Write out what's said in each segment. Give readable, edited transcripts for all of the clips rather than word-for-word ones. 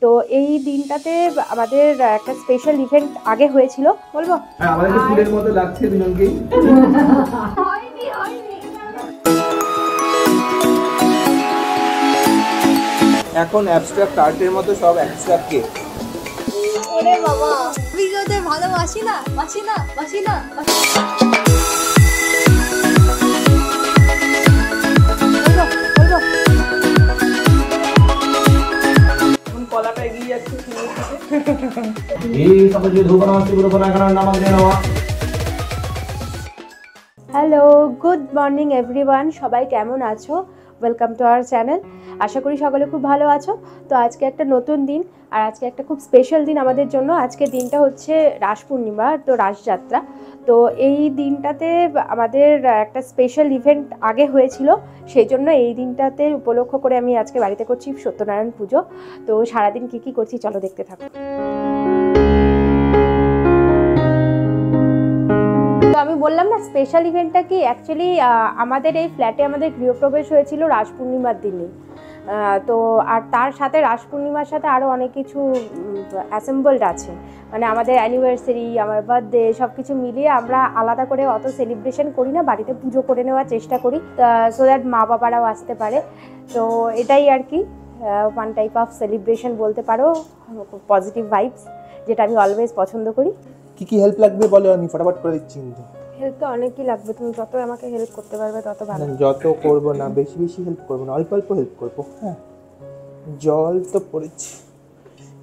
তো এই দিনটাতে আমাদের একটা স্পেশাল ইভেন্ট আগে হয়েছিল, বলবো আমাদের ফুলের মতো লাগছে দুজনকেই। এখন অ্যাবস্ট্রাক্ট আর্টের মতো সব অ্যাবস্ট্রাক্ট কেক। ওরে বাবা, আমি তোদের ভালোবাসি না, বাসি না, বাসি না। কলাটা এগিয়ে যাচ্ছে। হ্যালো, গুড মর্নিং এভরিওয়ান, সবাই কেমন আছো? Welcome to our channel. আশা করি সকলে খুব ভালো আছো। তো আজকে একটা নতুন দিন, আর আজকে একটা খুব স্পেশাল দিন আমাদের জন্য। আজকে দিনটা হচ্ছে রাস পূর্ণিমা, তো রাসযাত্রা। তো এই দিনটাতে আমাদের একটা স্পেশাল ইভেন্ট আগে হয়েছিল, সেই জন্য এই দিনটাতে উপলক্ষ করে আমি আজকে বাড়িতে করছি সত্যনারায়ণ পুজো। তো সারাদিন কী কী করছি চলো দেখতে থাকো। তো আমি বললাম না স্পেশাল ইভেন্টটা কি, অ্যাকচুয়ালি আমাদের এই ফ্ল্যাটে আমাদের গৃহপ্রবেশ হয়েছিল রাস পূর্ণিমার দিনে। তো আর তার সাথে রাস পূর্ণিমার সাথে আরও অনেক কিছু অ্যাসেম্বলড আছে, মানে আমাদের অ্যানিভার্সারি, আমার বার্থডে, সব কিছু মিলিয়ে আমরা আলাদা করে অত সেলিব্রেশন করি না, বাড়িতে পুজো করে নেওয়ার চেষ্টা করি সো দ্যাট মা বাবারাও আসতে পারে। তো এটাই আর কি ওয়ান টাইপ অফ সেলিব্রেশন বলতে পারো, পজিটিভ ভাইবস, যেটা আমি অলওয়েজ পছন্দ করি। কি কি হেল্প লাগবে বলো, আমি ফটাফট করে দিচ্ছি। কিন্তু হেল্প তো অনেকই লাগবে, তুমি যত আমাকে হেল্প করতে পারবে তত ভালো। যত করবো না, বেশি বেশি হেল্প করবো না, অল্প অল্প হেল্প করবো। হ্যাঁ, জল তো পড়েছি,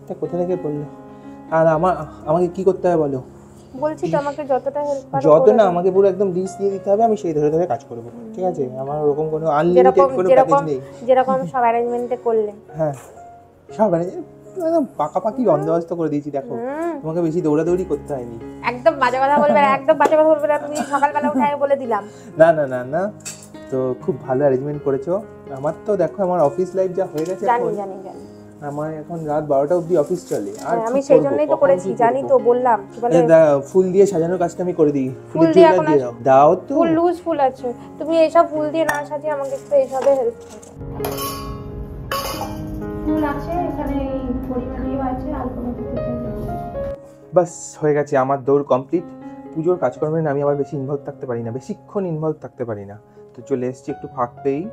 এটা কোথা থেকে পড়লো? আর আমাকে কি করতে হবে বলো? বলছি তো আমাকে যতটা হেল্প পারো, যত না, আমাকে পুরো একদম লিস্ট দিয়ে দিতে হবে, আমি সেই ধরে ধরে কাজ করবো। ঠিক আছে? আমার ওরকম কোনো আনলিমিটেড কোনো প্যাকেজ নেই। যেরকম সব অ্যারেঞ্জমেন্টে করলে। হ্যাঁ, সব একদম পাকাপাকি বন্দোবস্ত করে দিয়েছি। দেখো, তোমাকে বেশি দৌড়াদৌড়ি করতে হয়নি। একদম বাজে কথা বলবে না, একদম বাজে কথা বলবে না, তুমি সকালবেলা উঠে বলে দিলাম। না না না না, তো খুব ভালো অ্যারেঞ্জমেন্ট করেছো। আমার তো দেখো, আমার অফিস লাইফ যা হয়ে গেছে, জানি জানি জানি, আমার এখন রাত 12টা অবধি অফিস চলে। আর আমি সেই জন্যই তো করেছি, জানি তো, বললাম কি বলে ফুল দিয়ে সাজানোর কাজটা আমি করে দিই। ফুল দিয়ে দাও তো, ফুল লুজ ফুল আছে, তুমি এইসব ফুল দিয়ে না সাজিয়ে আমাকে একটু এইসবে হেল্প করো। ফুল আছে এখানে, পরিমাণেও আছে, বাস হয়ে গেছে, আমার দৌড় কমপ্লিট। পুজোর কাজকর্মে আমি আবার বেশি ইনভলভ থাকতে পারি না, বেশিক্ষণ ইনভলভ থাকতে পারি না। তো চলে এসেছি একটু ফাঁক পেয়েই।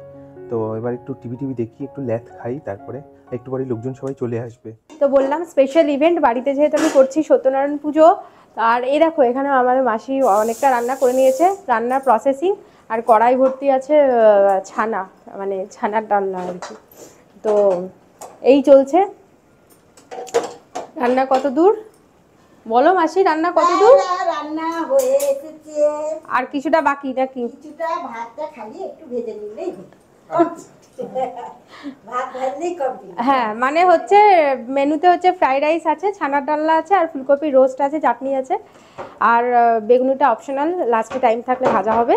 তো এবার একটু টিভি দেখি, একটু ল্যাথ খাই, তারপরে একটু পরে লোকজন সবাই চলে আসবে। তো বললাম স্পেশাল ইভেন্ট বাড়িতে যেহেতু আমি করছি সত্যনারায়ণ পুজো। আর এই দেখো, এখানে আমাদের মাসি অনেকটা রান্না করে নিয়েছে, রান্নার প্রসেসিং, আর কড়াই ভর্তি আছে ছানা, মানে ছানার ডালনা আর কি। তো এই চলছে রান্না। কত দূর বলো মাসি, রান্না কত দূর? রান্না হয়ে এসেছে, আর কিছুটা বাকি নাকি? কিছুটা, ভাতটা খালি একটু ভেজে নিলেই হলো। ভাত ভাজলেই কমপ্লিট। হ্যাঁ, মানে হচ্ছে মেনুতে হচ্ছে ফ্রাইড রাইস আছে, ছানার ডালনা আছে, আর ফুলকপি রোস্ট আছে, চাটনি আছে, আর বেগুনিটা অপশনাল, লাস্টে টাইম থাকলে ভাজা হবে।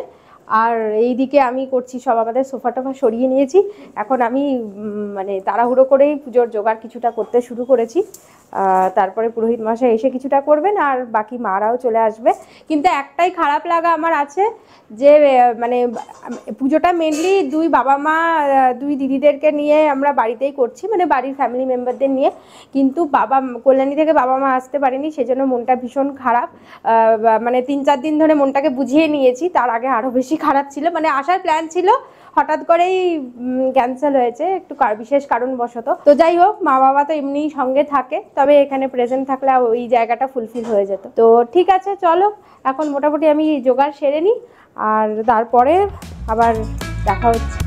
আর এইদিকে আমি করছি সব, আমাদের সোফা টোফা সরিয়ে নিয়েছি, এখন আমি মানে তাড়াহুড়ো করেই পুজোর জোগাড় কিছুটা করতে শুরু করেছি। তারপরে পুরোহিত মশাই এসে কিছুটা করবেন, আর বাকি মারাও চলে আসবে। কিন্তু একটাই খারাপ লাগা আমার আছে, যে মানে পুজোটা মেনলি দুই বাবা মা, দুই দিদিদেরকে নিয়ে আমরা বাড়িতেই করছি, মানে বাড়ির ফ্যামিলি মেম্বারদের নিয়ে। কিন্তু কল্যাণী থেকে বাবা মা আসতে পারেনি, সেজন্য মনটা ভীষণ খারাপ। মানে 3-4 দিন ধরে মনটাকে বুঝিয়ে নিয়েছি, তার আগে আরও বেশি খারাপ ছিল। মানে আসার প্ল্যান ছিল, হঠাৎ করেই ক্যান্সেল হয়েছে একটু বিশেষ কারণবশত। তো যাই হোক, মা বাবা তো এমনিই সঙ্গে থাকে, তবে এখানে প্রেজেন্ট থাকলে ওই জায়গাটা ফুলফিল হয়ে যেত। তো ঠিক আছে, চলো এখন মোটামুটি আমি জোগাড় সেরে নিই, আর তারপরে আবার দেখা হচ্ছে।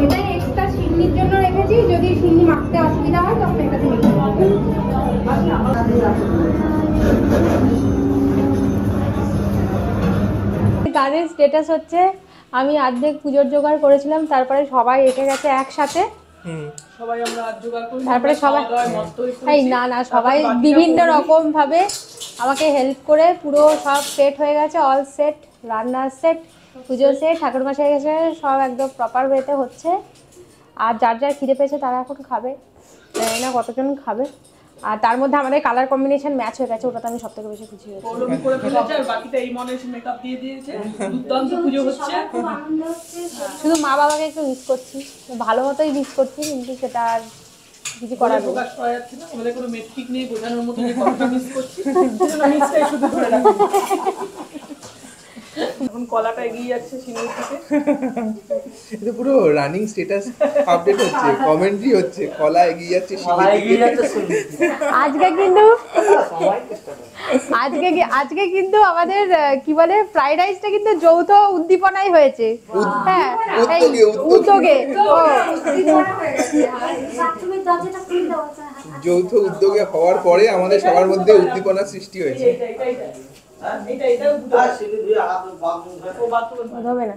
এটা এক্সট্রা সিন্নির জন্য রেখেছি, যদি সিন্নি মাখতে অসুবিধা হয় তখন এটাতে রেখে দেবো। গানের স্ট্যাটাস হচ্ছে, আমি অর্ধেক পুজোর জোগাড় করেছিলাম, তারপরে সবাই এসে গেছে একসাথে। সবাই আমরা হাত জোগাড় করি, তারপরে সবাই খাওয়া দাওয়ায় মস্ত হয়ে এই পড়েছি। না সবাই তারপরে বাকিটা বিভিন্ন বলি। রকম ভাবে আমাকে হেল্প করে পুরো সব সেট হয়ে গেছে, অল সেট, রান্নার সেট, পুজো সেট, ঠাকুর মশাই গেছে, সব একদম প্রপার ওয়েতে হচ্ছে। আর যার যার খিদে পেয়েছে তারা এখন খাবে, জানি না কতজন খাবে। আর তার মধ্যে আমাদের কালার কম্বিনেশন ম্যাচ হয়ে গেছে, ওটাতে আমি সব থেকে বেশি খুশি হয়েছি। পৌলমি করে ফেলেছে আর বাকিটা এই মনে এসে মেকআপ দিয়ে দিয়েছে, দুর্দান্ত পুজো হচ্ছে। শুধু মা বাবাকে একটু মিস করছি, ভালো মতোই মিস করছি, কিন্তু সেটা আর কিছু করার নেই। প্রকাশ করা যাচ্ছে না, আমাদের কোনো মেট্রিক নেই বোঝানোর মতো যে কতটা মিস করছি, সেজন্য মিসটাই শুধু ধরে রাখি। এখন কলাটা এগিয়ে যাচ্ছে সিঁড়ি থেকে। এটা পুরো রানিং স্ট্যাটাস আপডেট হচ্ছে, কমেন্ট্রি হচ্ছে, কলা এগিয়ে যাচ্ছে আজকে কিন্তু আমাদের কি বলে ফ্রাইড রাইসটা কিন্তু যৌথ উদ্দীপনাই হয়েছে। হ্যাঁ, এই উদ্যোগে বাথরুমের দরজাটা খুলে দাও। যৌথ উদ্যোগে হওয়ার পরে আমাদের সবার মধ্যে উদ্দীপনা সৃষ্টি হয়েছে। হবে না,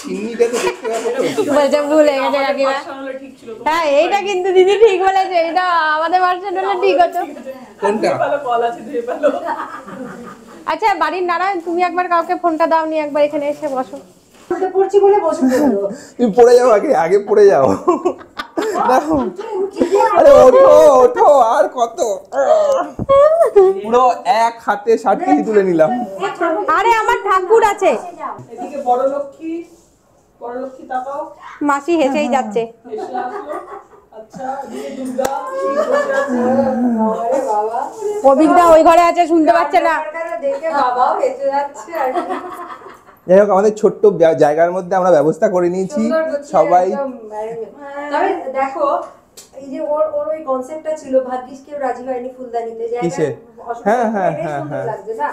চিন্নিটা তো দেখতে পাবো তো। বলছে ভুলে গেছে কাকিমা। হ্যাঁ, এইটা কিন্তু দিদি ঠিক বলেছে, এটা আমাদের ভার্সন হলে ঠিক হতো। কোনটা? আচ্ছা বাড়ির নারায়ণ, তুমি একবার কাউকে ফোনটা দাও নি, একবার এখানে এসে বসো। পড়ছি বলে বসে পড়লো। তুমি পড়ে যাও, আগে পড়ে যাও। দেখো, আরে ওঠো ওঠো, আর কত, পুরো এক হাতে 60 কেজি তুলে নিলাম। আরে আমার ঠাকুর আছে, এদিকে বড় লক্ষ্মী তাকাও, মাসি হেসেই যাচ্ছে। এসে আসলো। আচ্ছা, এদিকে দুর্গা, আরে বাবা, অভিজ্ঞতা ওই ঘরে আছে, শুনতে পাচ্ছে না। দেখে বাবাও হেঁটে যাচ্ছে আর কি। যাই হোক, আমাদের ছোট্ট জায়গার মধ্যে আমরা ব্যবস্থা করে নিয়েছি সুন্দর গুছিয়ে সবাই। একদম তবে দেখো, এই যে ওর ওই কনসেপ্টটা ছিল, ভাগ্যিস কেউ রাজি হয়নি ফুলদানিতে, কিসে? হ্যাঁ, হ্যাঁ, হ্যাঁ, হ্যাঁ। লাগছে না,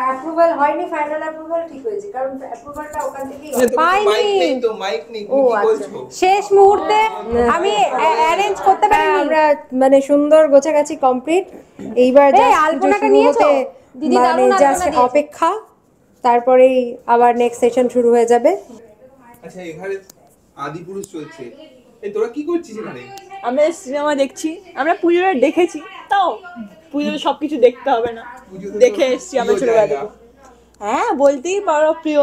অ্যাপ্রুভাল হয়নি, ফাইনাল অ্যাপ্রুভাল ঠিক হয়েছে, কারণ অ্যাপ্রুভালটা ওখান থেকেই হয়। পাইনি। মাইক নেই তো, মাইক নেই, তুমি কি বলছো? শেষ মুহূর্তে আমি অ্যারেঞ্জ করতে পারি। আমরা মানে সুন্দর গোছাগাছি কমপ্লিট। এইবার এই, আলপনাটা নিয়েছো? দিদি মানে দারুণ আলপনা জাস্ট দিয়েছে। অপেক্ষা, তারপরেই আবার নেক্সট সেশন শুরু হয়ে যাবে। আচ্ছা, এখানে আদিপুরুষ চলছে। এই তোরা কি করছিস এখানে? আমরা সিনেমা দেখছি, আমরা পুজোটা দেখেছি, তাও পুজোতে সবকিছু দেখতে হবে না, পুজো তো দেখে এসছি আমরা প্রিয় ছোটবেলা জায়গা। থেকে। হ্যাঁ, বলতেই পারো প্রিয়।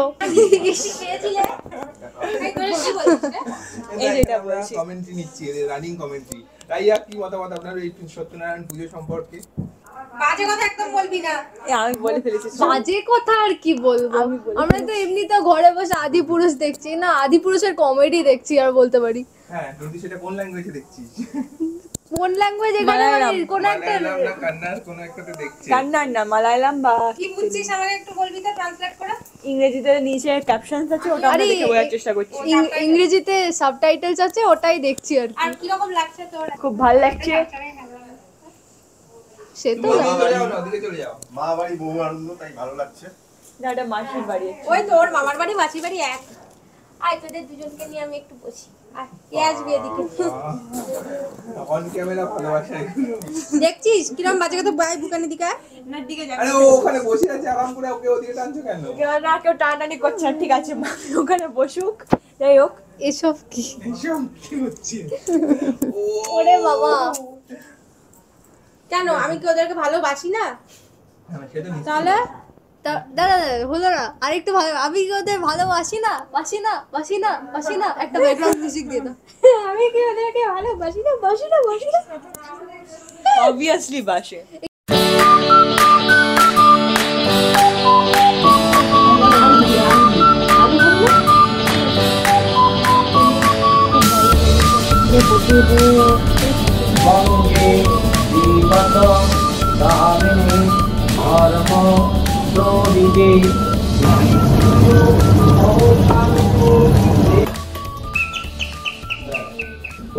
এই যেটা আমরা বলছি। কমেন্ট্রি নিচ্ছি, এদের রানিং কমেন্ট্রি। রাইয়া, কি মতামত আপনার এই সত্যনারায়ণ পুজো সম্পর্কে? বাজে কথা একদম বলবি না। আমি বলে ফেলেছি। বাজে কথা আর কি বলবো, আমরা তো এমনি তো ঘরে বসে আদি পুরুষ দেখছি না, আদি পুরুষের কমেডি দেখছি আর বলতে পারি। হ্যাঁ, কিন্তু সেটা কোন ল্যাঙ্গুয়েজে দেখছিস? কোন ল্যাঙ্গুয়েজ এখানে মালায়ালাম। কোন একটা মালায়ালাম না কান্নাড়, কোন একটাতে দেখছিস? কান্নাড় না, মালায়ালাম বা কি বুঝছিস আমাকে একটু বলবি তো, ট্রান্সলেট করে। ইংরেজিতে নিচে ক্যাপশনস আছে, ওটা আমরা আরে, দেখে বোঝার চেষ্টা করছি। ইংরেজিতে সাবটাইটেলস আছে, ওটাই দেখছি আর কি। আর কি রকম লাগছে তোর? খুব ভালো লাগছে। সে তো ওদিকে চলে যাও না, ওদিকে চলে যাও। মা বাড়ি বহু আনন্দ, তাই ভালো লাগছে। না, এটা মাসির বাড়ি। ওই তোর মামার বাড়ি মাসির বাড়ি এক। আয় তোদের দুজনকে নিয়ে আমি একটু বসি। আয়, কে আসবি এদিকে? অন ক্যামেরা ভালোবাসা এগুলো। দেখছিস কিরম বাজে কথা, বাই বুকানি দিকে আয়। না, দিকে আরে ও ওখানে বসে আছে আরাম করে, ওকে ওদিকে টানছো কেন? না, কেউ টানাটানি করছে না, ঠিক আছে, মামি ওখানে বসুক। যাই হোক, এসব কি? এসব কি হচ্ছে? ওরে বাবা, কেন আমি কি ওদেরকে ভালোবাসি না? হ্যাঁ, সেটা নিশ্চয়ই। তাহলে দাদা হলো না, আরেকটু ভালো, আমি কি ওদের ভালোবাসি না, বাসি না, বাসি না, বাসি না, একটা ব্যাকগ্রাউন্ড মিউজিক দিয়ে দাও। আমি কি ওদেরকে ভালোবাসি না, বাসি না, বাসি না? অবভিয়াসলি বাসে। বঙ্গে জীবত দামিনী ধর্ম প্রদীপে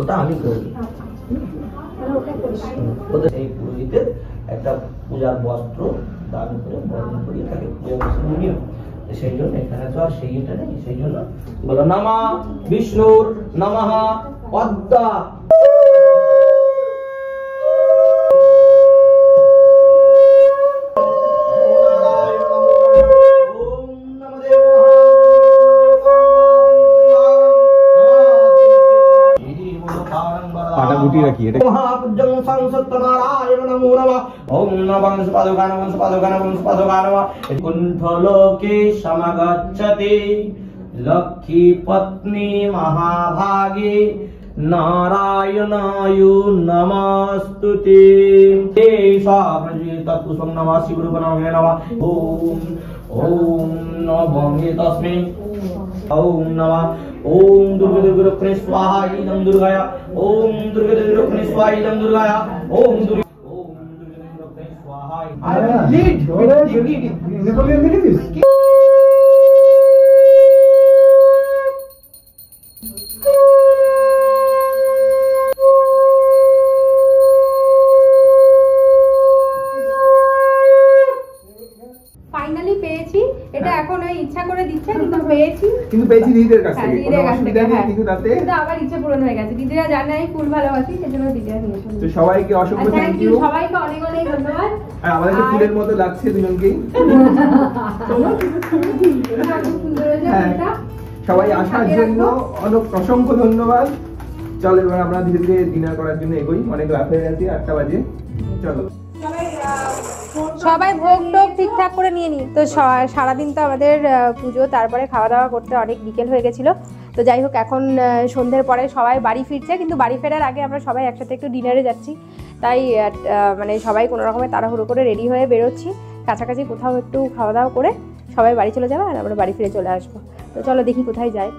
ওটা আমি করি। ওদের এই পুরোহিতের একটা পূজার বস্ত্র দান করে বরণ করিয়ে তাকে পূজা বস্ত্র নিয়ম, সেই জন্য এখানে তো আর সেইটা নেই, সেই জন্য বলো নমা বিষ্ণুর নমঃ পদ্মা। কি এটা? মহাপুজ্যং সংসত্তনারায়ণ নমো নমঃ। ওম নমঃ পাদুকায় নমঃ পাদুকায় নমঃ পাদুকায় নমঃ। কুণ্ঠলোকে সমাগচ্ছতি লক্ষ্মী পত্নী মহাভাগে নারায়ণায় নমস্তুতে। হে তৎপুষ্পং নমঃ শিবরূপনামে নমঃ। ওম ওম নমঃ তস্मै ওম নমঃ। ওম দুর্গে দুর্গে রক্ষণে স্বাহা ইদং দুর্গায়া। ওম দুর্গে দুর্গে রক্ষণে স্বাহা ইদং দুর্গায়া। ওম দুর্গে দুর্গে রক্ষণে স্বাহা। ফাইনালি পেয়েছি এটা, এখন ওই ইচ্ছা করে দিচ্ছে কিন্তু পেয়েছি। দিদিদের কাছ থেকে দিদিদের কাছ থেকে, হ্যাঁ। কিন্তু তাতে কিন্তু আবার ইচ্ছে পূরণ হয়ে গেছে। দিদিরা জানে আমি ফুল ভালোবাসি, সেজন্য দিদিরা নিয়েছে। তো সবাইকে অসংখ্য থ্যাংক থ্যাংক ইউ, ইউ। সবাইকে অনেক অনেক ধন্যবাদ। আর আমাদেরকে ফুলের মতো লাগছে দুজনকেই। সুন্দর হয়েছে হ্যাঁ। ফুলটা। সবাই আসার জন্য অনেক অসংখ্য ধন্যবাদ। চলো এবার আমরা ধীরে ধীরে ডিনার করার জন্য এগোই, অনেক রাত হয়ে গেছে, 8টা বাজে। চলো সবাই ভোগ টোগ ঠিকঠাক করে নিয়ে নি। তো সারাদিন তো আমাদের পুজো, তারপরে খাওয়া দাওয়া করতে অনেক বিকেল হয়ে গেছিলো। তো যাই হোক, এখন সন্ধ্যের পরে সবাই বাড়ি ফিরছে, কিন্তু বাড়ি ফেরার আগে আমরা সবাই একসাথে একটু ডিনারে যাচ্ছি। তাই মানে সবাই কোনো রকমের তাড়াহুড়ো করে রেডি হয়ে বেরোচ্ছি। কাছাকাছি কোথাও একটু খাওয়া দাওয়া করে সবাই বাড়ি চলে যাবে, আর আমরা বাড়ি ফিরে চলে আসবো। তো চলো দেখি কোথায় যায়।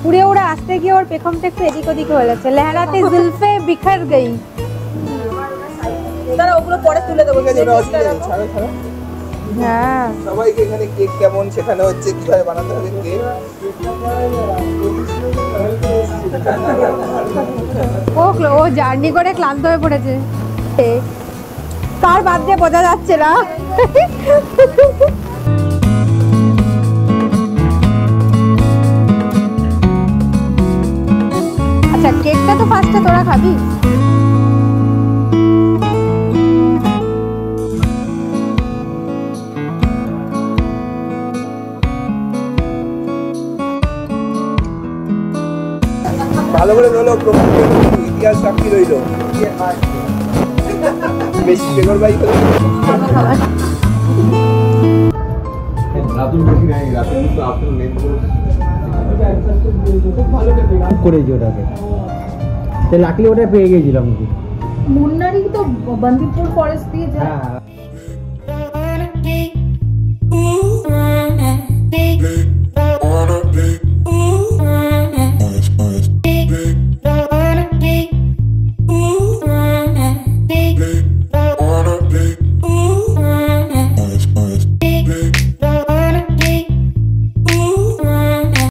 উড়ে উড়ে আসতে গিয়ে ওর পেখমটা একটু এদিক ওদিক হয়ে যাচ্ছে। লেহরাতে জুলফে বিখর গই। তারা ওগুলো পরে তুলে দেবো। হ্যাঁ, সবাইকে এখানে কেক কেমন শেখানো হচ্ছে, কিভাবে বানাতে হবে কেক। ও জার্নি করে ক্লান্ত হয়ে পড়েছে। কার বাদ দিয়ে বোঝা যাচ্ছে না। আচ্ছা, কেকটা তো ফার্স্টে তোরা খাবি। ভালো করে রইলো, ইতিহাস সাক্ষী রইলো। বেশি বেগর বাই করে রাতুল বেশি নাই, রাতুল তো আপনার মেন করেছি ওটাকে, লাকলি ওটা পেয়ে গেছিলাম। মুন্নারি তো বান্দিপুর ফরেস্ট দিয়ে যায়। হ্যাঁ।